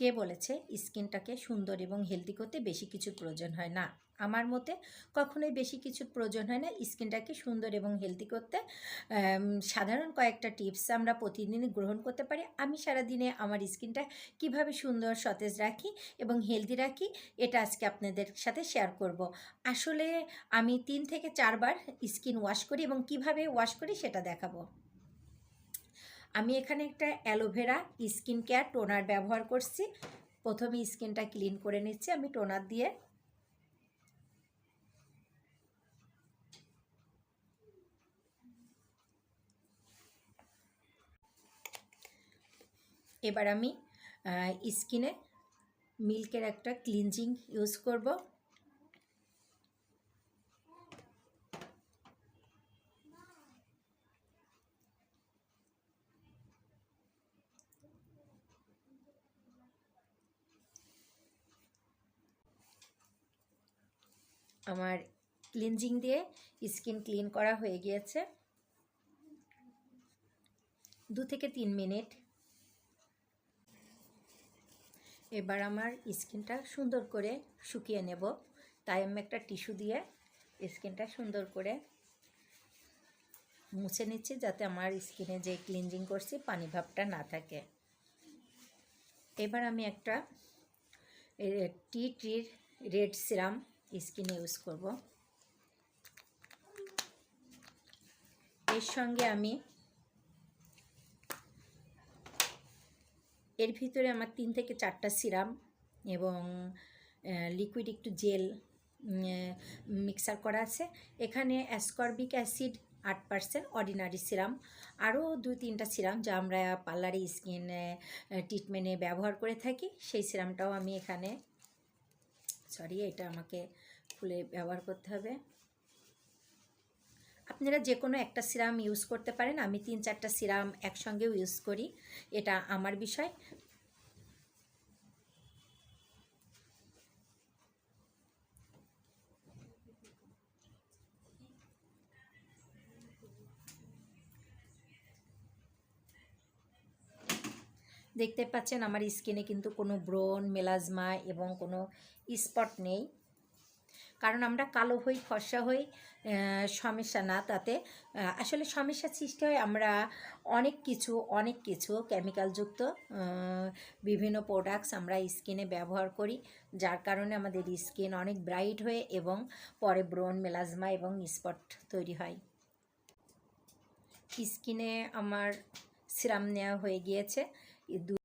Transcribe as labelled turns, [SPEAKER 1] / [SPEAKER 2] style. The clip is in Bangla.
[SPEAKER 1] কে বলেছে স্কিনটাকে সুন্দর এবং হেলদি করতে বেশি কিছুর প্রয়োজন হয় না? আমার মতে কখনোই বেশি কিছুর প্রয়োজন হয় না স্কিনটাকে সুন্দর এবং হেলদি করতে। সাধারণ কয়েকটা টিপস আমরা প্রতিদিনই গ্রহণ করতে পারি। আমি সারাদিনে আমার স্কিনটা কিভাবে সুন্দর সতেজ রাখি এবং হেলদি রাখি, এটা আজকে আপনাদের সাথে শেয়ার করব। আসলে আমি 3 থেকে 4 বার স্কিন ওয়াশ করি এবং কিভাবে ওয়াশ করি সেটা দেখাবো। আমি এখানে একটা অ্যালোভেরা স্কিন কেয়ার টোনার ব্যবহার করছি। প্রথমে স্কিনটা ক্লিন করে নিচ্ছি আমি টোনার দিয়ে। এবার আমি স্কিনে মিল্কের একটা ক্লিনজিং ইউজ করব। আমার ক্লিনজিং দিয়ে স্কিন ক্লিন করা হয়ে গিয়েছে। 2 থেকে 3 মিনিট। এবার আমার স্কিনটা সুন্দর করে শুকিয়ে নেব, তাই আমি একটা টিস্যু দিয়ে স্কিনটা সুন্দর করে মুছে নিচ্ছি, যাতে আমার স্কিনে যে ক্লিনজিং করছি পানি ভাবটা না থাকে। এবার আমি একটা টি ট্রির রেড সিরাম স্কিনে ইউজ করব। এর সঙ্গে আমি এর ভিতরে আমার 3 থেকে 4টা সিরাম এবং লিকুইড একটু জেল মিক্সার করা আছে। এখানে অ্যাসকর্বিক অ্যাসিড 8%, অর্ডিনারি সিরাম, আরও 2-3টা সিরাম যা আমরা পার্লারে স্কিন ট্রিটমেন্টে ব্যবহার করে থাকি, সেই সিরামটাও আমি এখানে, এটা আমাকে খুলে ব্যবহার করতে হবে। আপনারা যে কোনো একটা সিরাম ইউজ করতে পারেন, আমি 3-4টা সিরাম একসঙ্গেও ইউজ করি, এটা আমার বিষয়। দেখতে পাচ্ছেন আমার স্কিনে কিন্তু কোনো ব্রণ, মেলাজমা এবং কোনো স্পট নেই, কারণ আমরা কালো হই, ফর্সা হই, সমস্যা না তাতে। আসলে সমস্যা সৃষ্টি হয় আমরা অনেক কিছু কেমিক্যালযুক্ত বিভিন্ন প্রোডাক্টস আমরা স্কিনে ব্যবহার করি, যার কারণে আমাদের স্কিন অনেক ব্রাইট হয়ে এবং পরে ব্রণ, মেলাজমা এবং স্পট তৈরি হয়। স্কিনে আমার সিরাম নেওয়া হয়ে গিয়েছে।